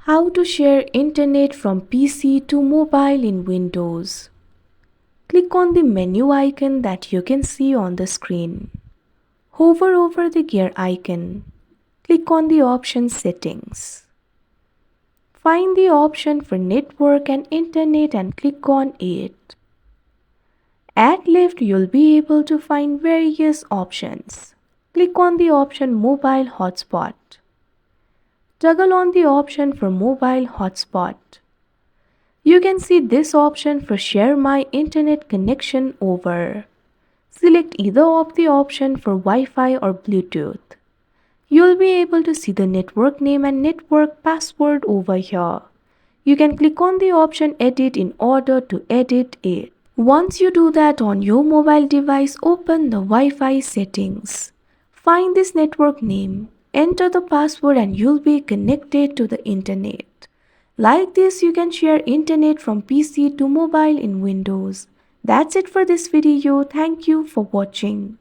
How to share internet from PC to mobile in Windows. Click on the menu icon that you can see on the screen. Hover over the gear icon. Click on the option Settings. Find the option for Network and Internet and click on it. At left, you'll be able to find various options. Click on the option Mobile Hotspot. Toggle on the option for Mobile Hotspot. You can see this option for Share My Internet Connection over. Select either of the option for Wi-Fi or Bluetooth. You'll be able to see the network name and network password over here. You can click on the option Edit in order to edit it. Once you do that on your mobile device, open the Wi-Fi settings. Find this network name, enter the password and you'll be connected to the internet. Like this, you can share internet from PC to mobile in Windows. That's it for this video. Thank you for watching.